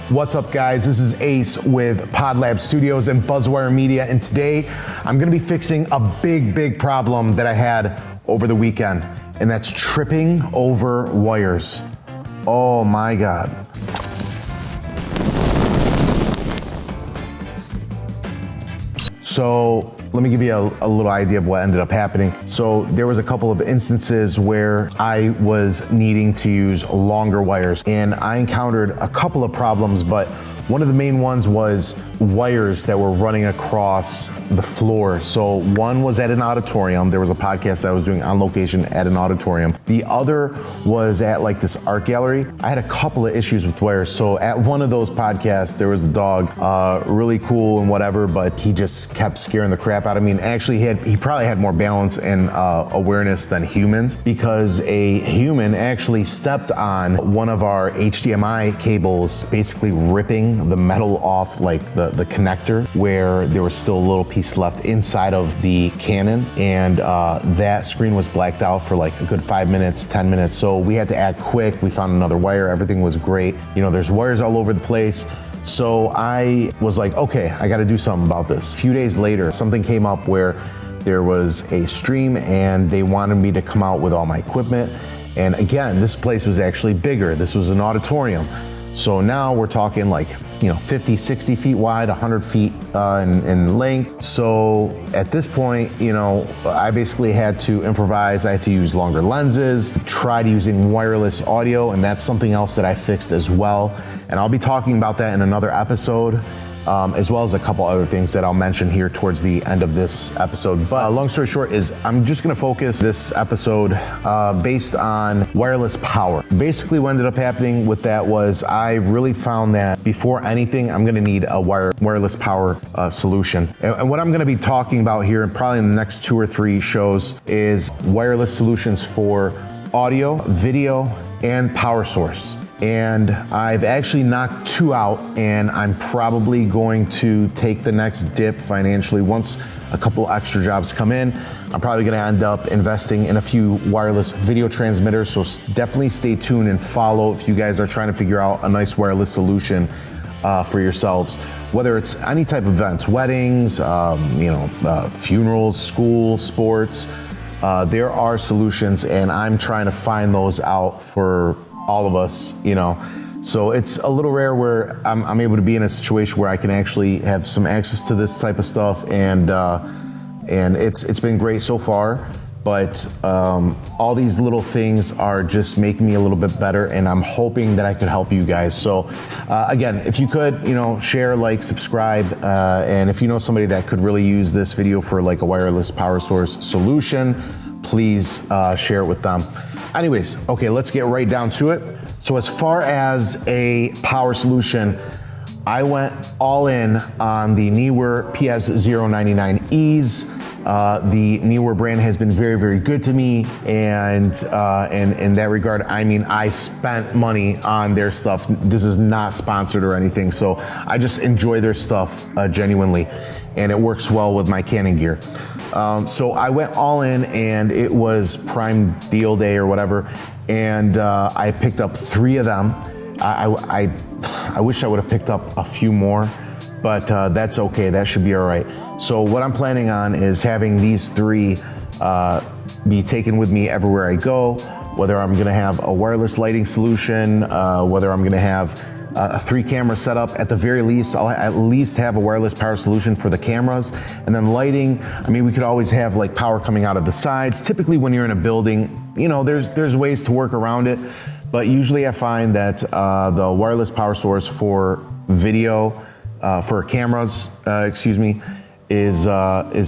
What's up, guys? This is Ace with PodLab Studios and Buzzwire Media, and today I'm gonna be fixing a big problem that I had over the weekend, and that's tripping over wires. Oh my God. So let me give you a little idea of what ended up happening. So there was a couple of instances where I was needing to use longer wires, and I encountered a couple of problems, but one of the main ones was wires that were running across the floor. So one was at an auditorium. There was a podcast that I was doing on location at an auditorium. The other was at like this art gallery. I had a couple of issues with wires. So at one of those podcasts, there was a dog, really cool and whatever, but he just kept scaring the crap out of me. And actually he probably had more balance and awareness than humans, because a human actually stepped on one of our HDMI cables, basically ripping the metal off like the connector where there was still a little piece left inside of the Canon, and that screen was blacked out for like a good 5 minutes, 10 minutes. So we had to act quick. We found another wire. Everything was great. You know, there's wires all over the place. So I was like, okay, I got to do something about this. A few days later, something came up where there was a stream and they wanted me to come out with all my equipment. And again, this place was actually bigger. This was an auditorium. So now we're talking like, 50, 60 feet wide, 100 feet in length. So at this point, I basically had to improvise. I had to use longer lenses, tried using wireless audio, and that's something else that I fixed as well. And I'll be talking about that in another episode, as well as a couple other things that I'll mention here towards the end of this episode. But long story short is I'm just gonna focus this episode based on wireless power. Basically what ended up happening with that was I really found that before anything, I'm gonna need a wireless power solution. And what I'm gonna be talking about here, probably in the next 2 or 3 shows, is wireless solutions for audio, video, and power source. And I've actually knocked 2 out, and I'm probably going to take the next dip financially. Once a couple extra jobs come in, I'm probably gonna end up investing in a few wireless video transmitters. So definitely stay tuned and follow if you guys are trying to figure out a nice wireless solution for yourselves, whether it's any type of events, weddings, funerals, school, sports. There are solutions, and I'm trying to find those out for all of us, So it's a little rare where I'm able to be in a situation where I can actually have some access to this type of stuff, and it's been great so far. But all these little things are just making me a little bit better, and I'm hoping that I could help you guys. So again, if you could, share, like, subscribe, and if you know somebody that could really use this video for like a wireless power source solution, please share it with them. Anyways, okay, let's get right down to it. So as far as a power solution, I went all in on the Neewer PS099Es. The Neewer brand has been very good to me, and in that regard, I spent money on their stuff. This is not sponsored or anything, so I just enjoy their stuff genuinely, and it works well with my Canon gear. So I went all in, and it was Prime Deal Day or whatever, and I picked up 3 of them. I wish I would have picked up a few more, but that's okay. That should be all right. So what I'm planning on is having these 3 be taken with me everywhere I go, whether I'm gonna have a wireless lighting solution, whether I'm gonna have a 3-camera setup. At the very least, I'll at least have a wireless power solution for the cameras. And then lighting, we could always have like power coming out of the sides. Typically when you're in a building, there's ways to work around it, but usually I find that the wireless power source for video, for cameras, is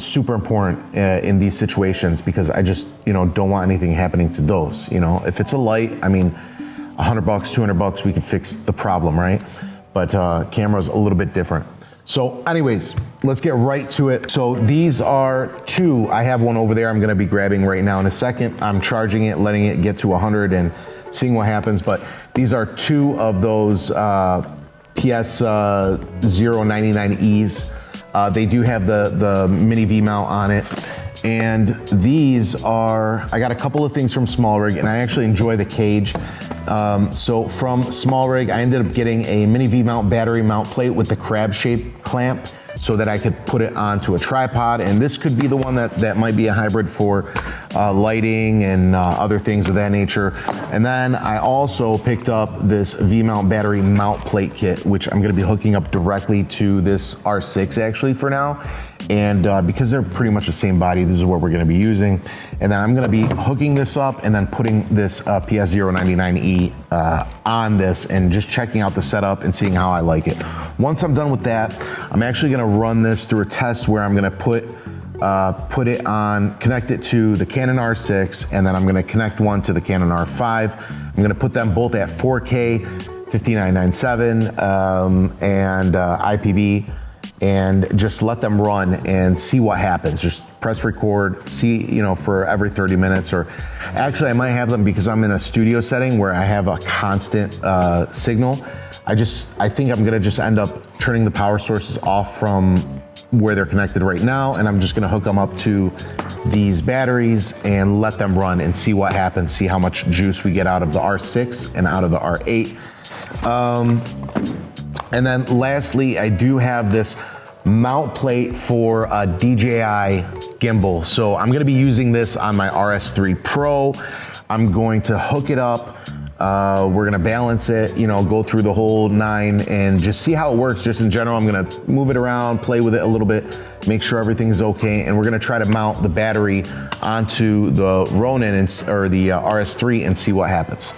super important in these situations, because I just, don't want anything happening to those. If it's a light, $100, $200, we can fix the problem, right? But camera's a little bit different. So anyways, let's get right to it. So these are 2. I have one over there I'm gonna be grabbing right now in a second. I'm charging it, letting it get to 100 and seeing what happens. But these are 2 of those PS099Es. They do have the Mini V-Mount on it. And these are, I got a couple of things from SmallRig, and I actually enjoy the cage. So from SmallRig, I ended up getting a mini V-mount battery mount plate with the crab shape clamp so that I could put it onto a tripod. And this could be the one that might be a hybrid for lighting and other things of that nature. And then I also picked up this V-mount battery mount plate kit, which I'm gonna be hooking up directly to this R6 actually for now. And because they're pretty much the same body, this is what we're gonna be using. And then I'm gonna be hooking this up and then putting this PS099E on this and just checking out the setup and seeing how I like it. Once I'm done with that, I'm actually gonna run this through a test where I'm gonna put it on, connect it to the Canon R6, and then I'm gonna connect one to the Canon R5. I'm gonna put them both at 4K, 5997, and IPB, and just let them run and see what happens. Just press record, see, you know, for every 30 minutes, or actually I might have them because I'm in a studio setting where I have a constant signal. I think I'm gonna just end up turning the power sources off from where they're connected right now, and I'm just gonna hook them up to these batteries and let them run and see what happens, see how much juice we get out of the R6 and out of the R8. And then lastly, I do have this mount plate for a DJI gimbal. So I'm gonna be using this on my RS3 Pro. I'm going to hook it up. We're gonna balance it, you know, go through the whole 9 and just see how it works. Just in general, I'm gonna move it around, play with it a little bit, make sure everything's okay. And we're gonna try to mount the battery onto the Ronin or the RS3 and see what happens.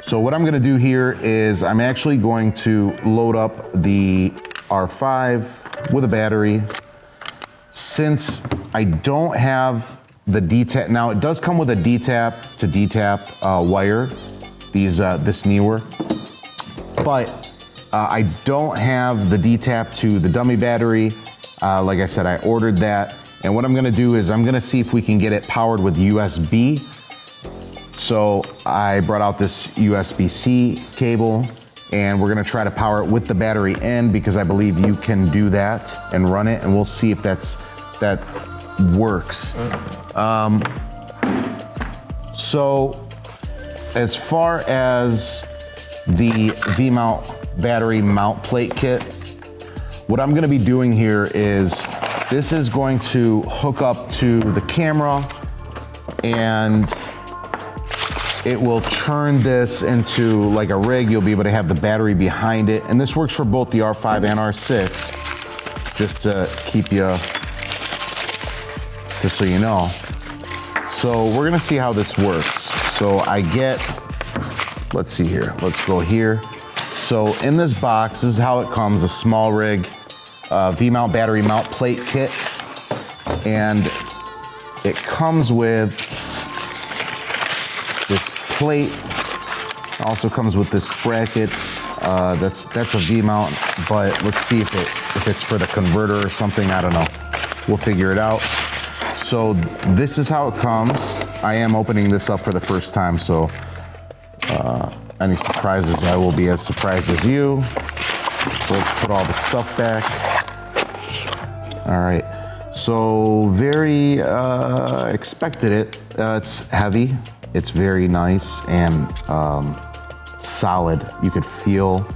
So what I'm gonna do here is I'm actually going to load up the R5 with a battery. Since I don't have the D-tap, now it does come with a D-tap to D-tap wire, this Neewer, but I don't have the D-tap to the dummy battery. Like I said, I ordered that. And what I'm gonna do is I'm gonna see if we can get it powered with USB. So I brought out this USB-C cable and we're gonna try to power it with the battery in because I believe you can do that and run it, and we'll see if that works. So as far as the V-mount battery mount plate kit, what I'm gonna be doing here is this is going to hook up to the camera and it will turn this into like a rig. You'll be able to have the battery behind it. And this works for both the R5 and R6, just to keep you, just so you know. So we're gonna see how this works. So I get, let's see here, let's go here. So in this box, this is how it comes, a SmallRig V-mount battery mount plate kit. And it comes with this plate, also comes with this bracket. That's a V-mount, but let's see if it's for the converter or something, I don't know. We'll figure it out. So this is how it comes. I am opening this up for the first time, so any surprises, I will be as surprised as you. So let's put all the stuff back. All right, so very expected it. It's heavy. It's very nice and solid. You could feel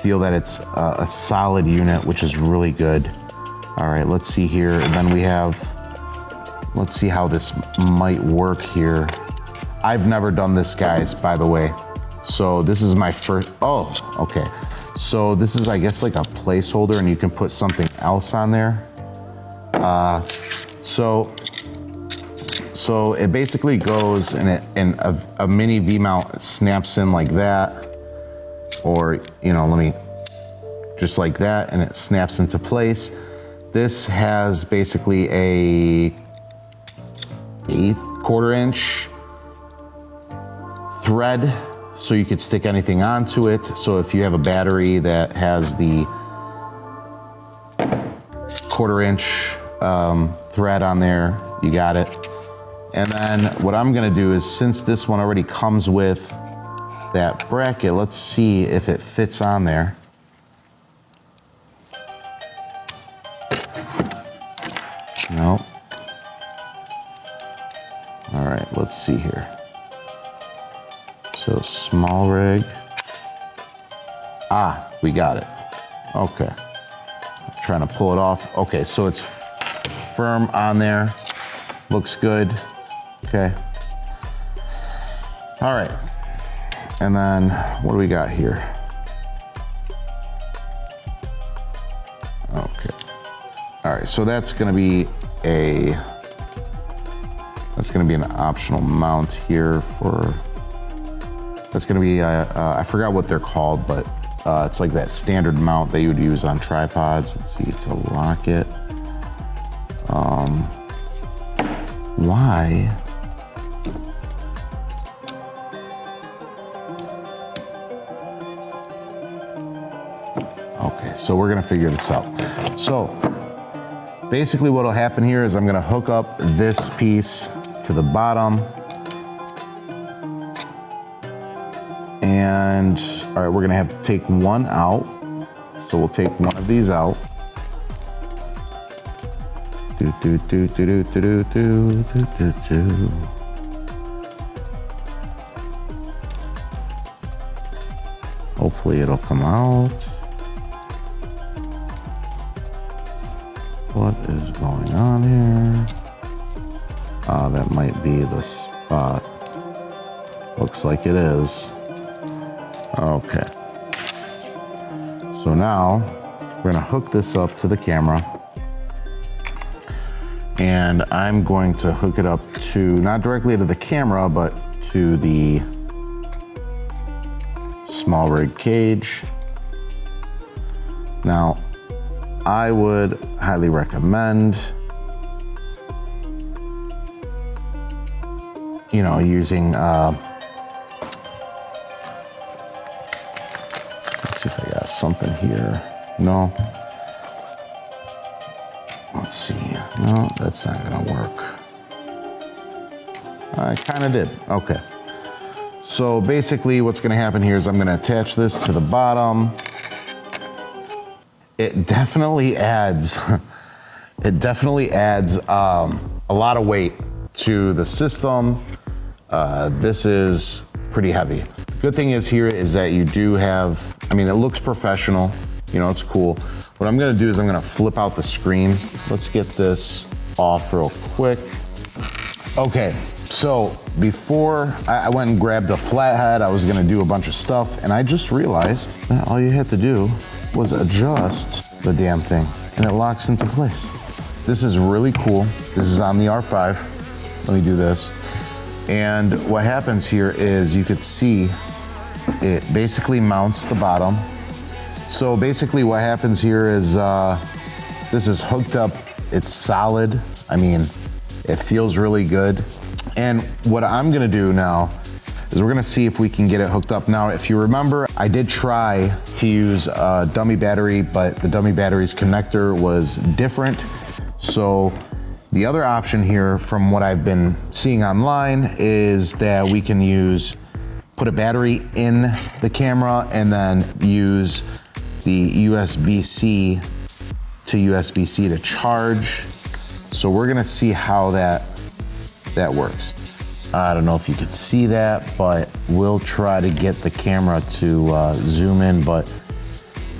that it's a solid unit, which is really good. All right, let's see here. And then we have, let's see how this might work here. I've never done this, guys, by the way. So this is my first, oh, okay. So this is, I guess, like a placeholder and you can put something else on there. So it basically goes and a mini V-mount snaps in like that, or, you know, just like that, and it snaps into place. This has basically a 1/4 inch thread, so you could stick anything onto it. So if you have a battery that has the 1/4 inch thread on there, you got it. And then what I'm gonna do is, since this one already comes with that bracket, let's see if it fits on there. Nope. All right, let's see here. So SmallRig. Ah, we got it. Okay. I'm trying to pull it off. Okay, so it's firm on there. Looks good. Okay. All right. And then what do we got here? Okay. All right, so that's gonna be an optional mount here for, that's gonna be, I forgot what they're called, but it's like that standard mount that you would use on tripods. Let's see, to lock it. Why? Okay, so we're gonna figure this out. So basically what'll happen here is I'm gonna hook up this piece to the bottom. And all right, we're gonna have to take one out. So we'll take one of these out. Hopefully it'll come out. What is going on here? That might be the spot. Looks like it is. Okay. So now we're gonna hook this up to the camera. And I'm going to hook it up to, not directly to the camera, but to the SmallRig cage. Now, I would highly recommend, you know, using, let's see if I got something here. No. Let's see. No, that's not gonna work. I kind of did. Okay. So basically what's gonna happen here is I'm gonna attach this to the bottom. It definitely adds, a lot of weight to the system. This is pretty heavy. The good thing is here is that you do have, I mean, it looks professional, you know, it's cool. What I'm gonna do is I'm gonna flip out the screen. Let's get this off real quick. Okay, so before I went and grabbed a flathead, I was gonna do a bunch of stuff, and I just realized that all you had to do was adjust the damn thing, and it locks into place. This is really cool. This is on the R5. Let me do this. And what happens here is you could see it basically mounts the bottom. So basically what happens here is this is hooked up, it's solid. I mean, it feels really good. And what I'm gonna do now is we're gonna see if we can get it hooked up. Now, if you remember, I did try to use a dummy battery, but the dummy battery's connector was different. So the other option here from what I've been seeing online is that we can put a battery in the camera and then use the USB-C to USB-C to charge. So we're gonna see how that works. I don't know if you could see that, but we'll try to get the camera to zoom in. But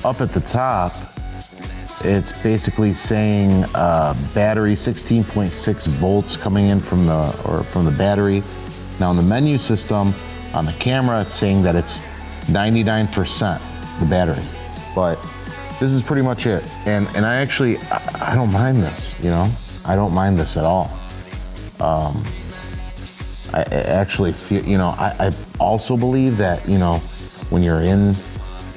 up at the top, it's basically saying battery 16.6 volts coming in from the battery. Now in the menu system, on the camera, it's saying that it's 99% the battery. But this is pretty much it. And I actually, I don't mind this, you know? I don't mind this at all. I actually feel, you know, I also believe that, you know, when you're in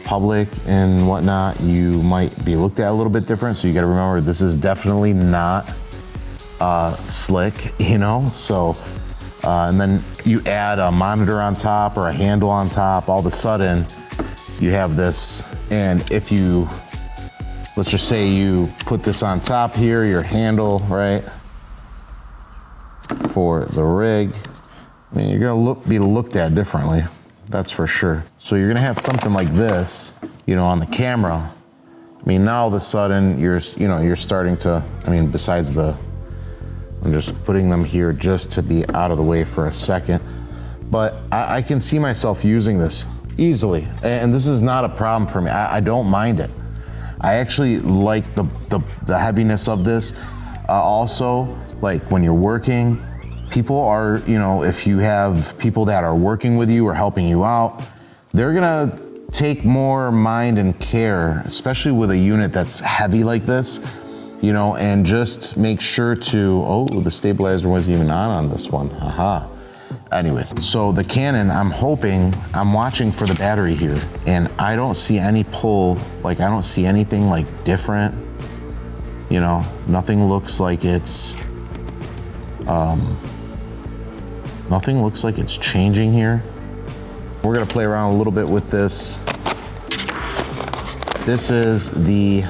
public and whatnot, you might be looked at a little bit different. So you gotta remember, this is definitely not slick, you know? So, and then you add a monitor on top or a handle on top, all of a sudden you have this. And if you, let's just say you put this on top here, your handle, right? For the rig, I mean, you're gonna be looked at differently, that's for sure. So you're gonna have something like this, you know, on the camera. I mean, now all of a sudden you're starting to, I mean, besides I'm just putting them here just to be out of the way for a second. but I can see myself using this easily. And this is not a problem for me. I don't mind it. I actually like the heaviness of this. Also, like when you're working, people are, you know, if you have people that are working with you or helping you out, they're gonna take more mind and care, especially with a unit that's heavy like this, you know, and just make sure to, oh, the stabilizer wasn't even on this one, haha. Anyways, so the Canon, I'm watching for the battery here, and I don't see any pull, like I don't see anything like different, you know, nothing looks like it's, nothing looks like it's changing here. We're gonna play around a little bit with this. This is the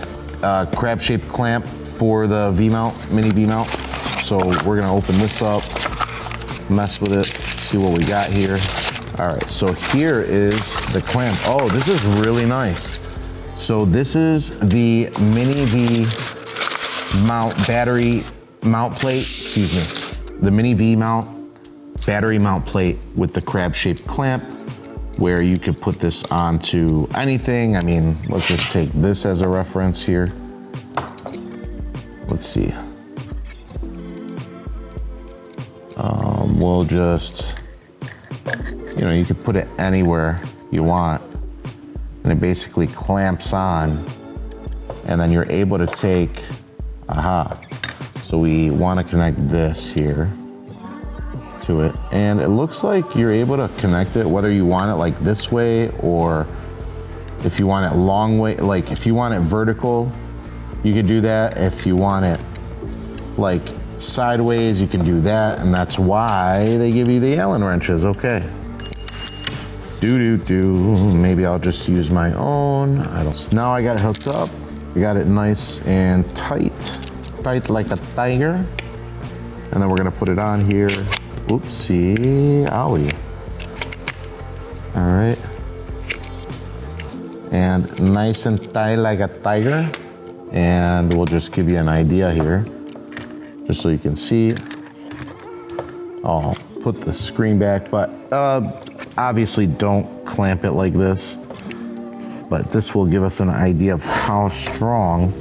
crab-shaped clamp for the V-mount, mini V-mount. So we're gonna open this up, mess with it, see what we got here. All right, so here is the clamp. Oh, this is really nice. So this is the mini V-mount battery mount plate, excuse me. The mini V-mount battery mount plate with the crab-shaped clamp, where you could put this onto anything. I mean, let's just take this as a reference here. Let's see. We'll just, you know, you could put it anywhere you want, and it basically clamps on, and then you're able to take, so we want to connect this here to it, and it looks like you're able to connect it whether you want it like this way, or if you want it long way, like if you want it vertical, you can do that. If you want it like sideways, you can do that, and that's why they give you the Allen wrenches. Okay. Maybe I'll just use my own. Now I got it hooked up. We got it nice and tight like a tiger. And then we're gonna put it on here. Oopsie, owie. All right. And nice and tight like a tiger. And we'll just give you an idea here, just so you can see. I'll put the screen back, but obviously don't clamp it like this. But this will give us an idea of how strong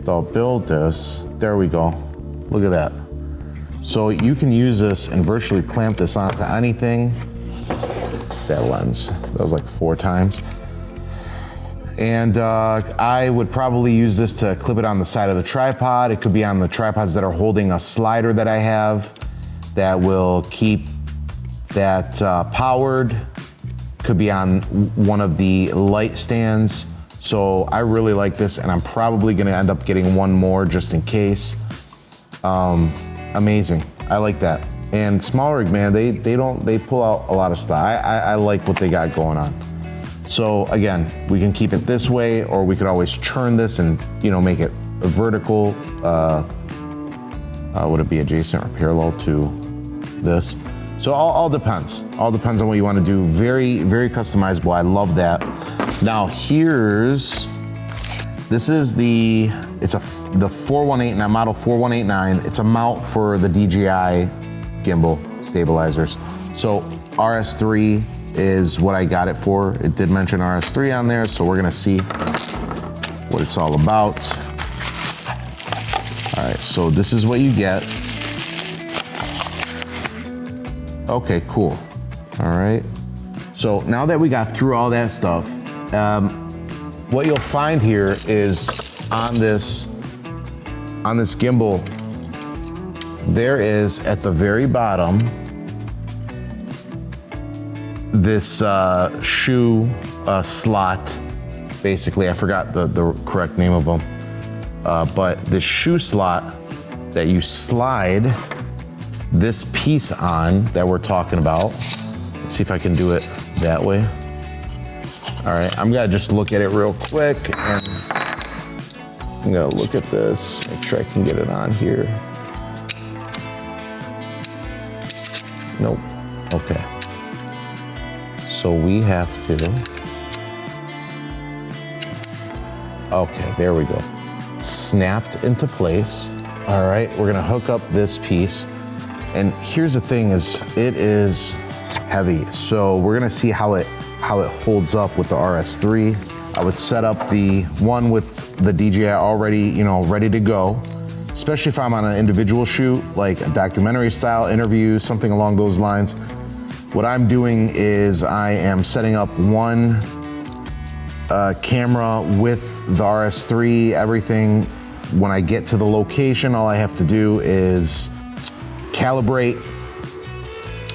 they'll build this. There we go, look at that. So you can use this and virtually clamp this onto anything. That lens, that was like 4 times. And I would probably use this to clip it on the side of the tripod. It could be on the tripods that are holding a slider that I have that will keep that powered. Could be on one of the light stands. So I really like this, and I'm probably gonna end up getting one more just in case. Amazing, I like that. And SmallRig, man, they pull out a lot of stuff. I like what they got going on. So again, we can keep it this way, or we could always churn this and, you know, make it a vertical. Would it be adjacent or parallel to this? So all depends. All depends on what you want to do. Very, very customizable. I love that. Now this is the 418, model 4189. It's a mount for the DJI gimbal stabilizers. So RS3 is what I got it for. It did mention RS3 on there, so we're gonna see what it's all about. All right, so this is what you get. Okay, cool. All right. So now that we got through all that stuff, what you'll find here is on this gimbal, there is at the very bottom this shoe slot. Basically, I forgot the correct name of them, but this shoe slot that you slide this piece on that we're talking about. Let's see if I can do it that way. All right, I'm gonna just look at it real quick, and I'm gonna look at this, make sure I can get it on here. Nope, okay. So we have to, okay, there we go. Snapped into place. All right, we're gonna hook up this piece. And here's the thing is, it is heavy. So we're gonna see how it holds up with the RS3. I would set up the one with the DJI already, you know, ready to go, especially if I'm on an individual shoot, like a documentary style interview, something along those lines. What I'm doing is I am setting up one camera with the RS3, everything. When I get to the location, all I have to do is calibrate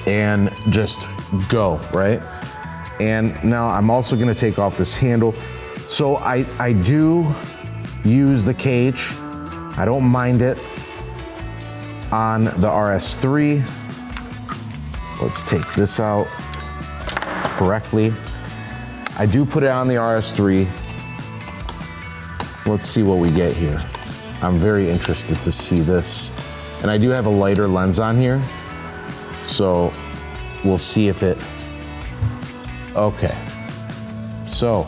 and just go, right? And now I'm also gonna take off this handle. So I do use the cage. I don't mind it on the RS3. Let's take this out correctly. I do put it on the RS3. Let's see what we get here. I'm very interested to see this. And I do have a lighter lens on here, so we'll see if it, okay. So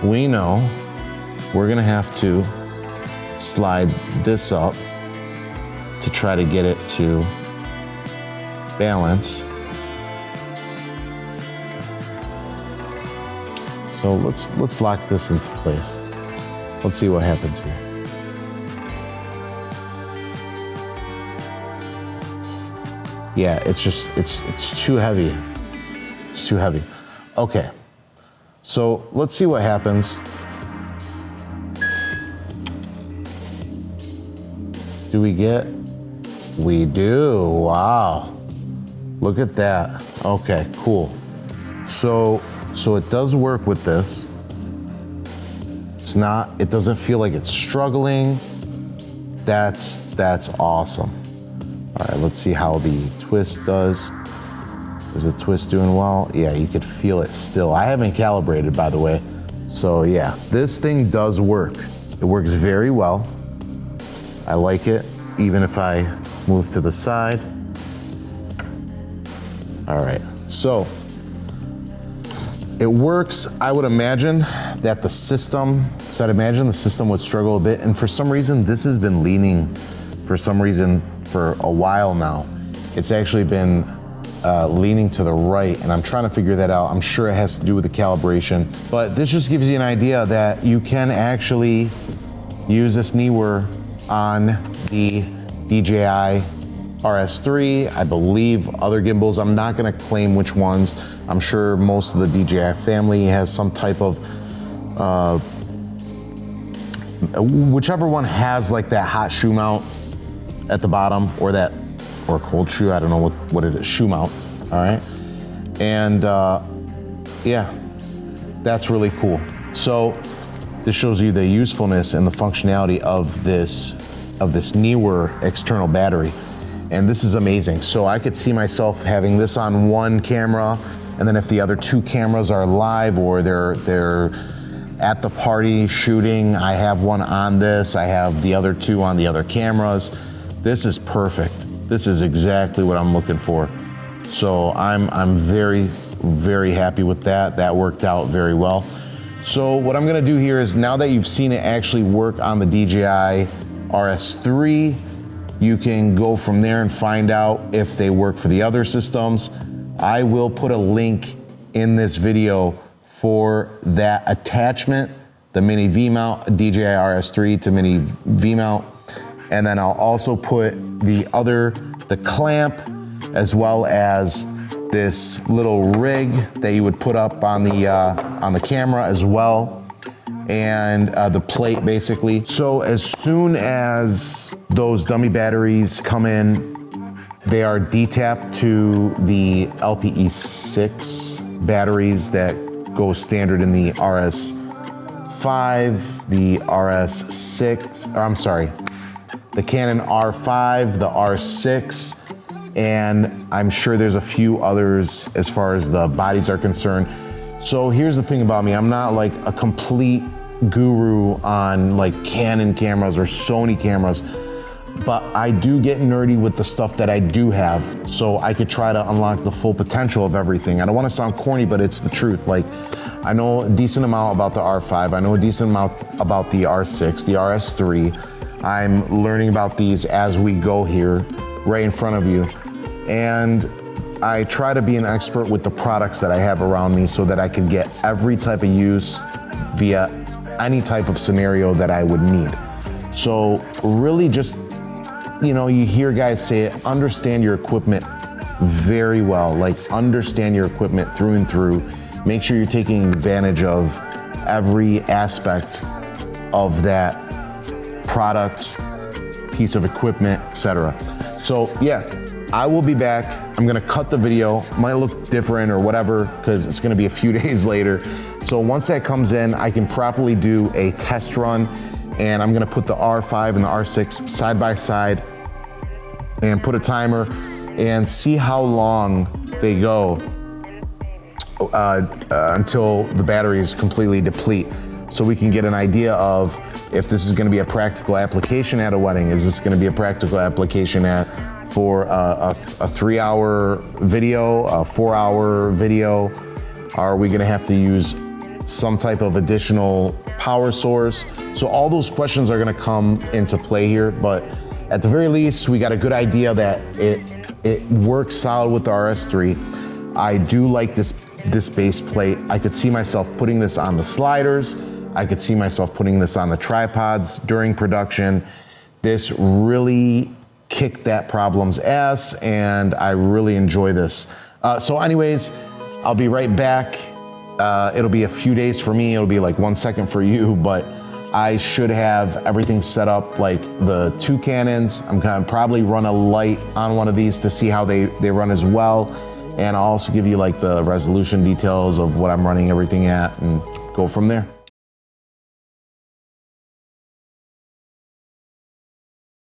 we know we're gonna have to slide this up to try to get it to balance. So let's lock this into place. Let's see what happens here. Yeah, it's too heavy. It's too heavy. Okay, so let's see what happens. Do we get? We do, wow. Look at that. Okay, cool. So it does work with this. It doesn't feel like it's struggling. That's awesome. All right, let's see how the twist does. Is the twist doing well? Yeah, you could feel it still. I haven't calibrated, by the way. So yeah, this thing does work. It works very well. I like it, even if I move to the side. All right, so it works. I would imagine that the system, so I'd imagine the system would struggle a bit. And for some reason, this has been leaning for some reason for a while now. It's actually been leaning to the right, and I'm trying to figure that out. I'm sure it has to do with the calibration, but this just gives you an idea that you can actually use this Neewer on the DJI RS3, I believe other gimbals. I'm not gonna claim which ones. I'm sure most of the DJI family has some type of, whichever one has like that hot shoe mount at the bottom, or cold shoe, I don't know what it is, shoe mount, all right? And yeah, that's really cool. So this shows you the usefulness and the functionality of this Neewer external battery. And this is amazing. So I could see myself having this on one camera, and then if the other two cameras are live or they're at the party shooting, I have one on this, I have the other two on the other cameras. This is perfect. This is exactly what I'm looking for. So I'm very, very happy with that. That worked out very well. So what I'm gonna do here is, now that you've seen it actually work on the DJI RS3, you can go from there and find out if they work for the other systems. I will put a link in this video for that attachment, the Mini V-Mount, DJI RS3 to Mini V-Mount. And then I'll also put the clamp, as well as this little rig that you would put up on the camera as well, and the plate basically. So as soon as those dummy batteries come in, they are detapped to the LPE6 batteries that go standard in the RS5, the RS6, or I'm sorry, the Canon R5, the R6, and I'm sure there's a few others as far as the bodies are concerned. So here's the thing about me, I'm not like a complete guru on like Canon cameras or Sony cameras, but I do get nerdy with the stuff that I do have, so I could try to unlock the full potential of everything. I don't want to sound corny, but it's the truth. Like, I know a decent amount about the R5, I know a decent amount about the R6, the RS3. I'm learning about these as we go here, right in front of you. And I try to be an expert with the products that I have around me so that I can get every type of use via any type of scenario that I would need. So really just, you know, you hear guys say it, understand your equipment very well, like understand your equipment through and through. Make sure you're taking advantage of every aspect of that product, piece of equipment, etc. So yeah, I will be back. I'm gonna cut the video. Might look different or whatever because it's gonna be a few days later. So once that comes in, I can properly do a test run, and I'm gonna put the R5 and the R6 side by side and put a timer and see how long they go until the batteries completely deplete, so we can get an idea of if this is gonna be a practical application at a wedding. Is this gonna be a practical application for a 3-hour video, a 4-hour video? Are we gonna have to use some type of additional power source? So all those questions are gonna come into play here, but at the very least, we got a good idea that it works solid with the RS3. I do like this base plate. I could see myself putting this on the sliders. I could see myself putting this on the tripods during production. This really kicked that problem's ass, and I really enjoy this. So anyways, I'll be right back. It'll be a few days for me. It'll be like 1 second for you, but I should have everything set up like the two Canons. I'm gonna probably run a light on one of these to see how they run as well. And I'll also give you like the resolution details of what I'm running everything at and go from there.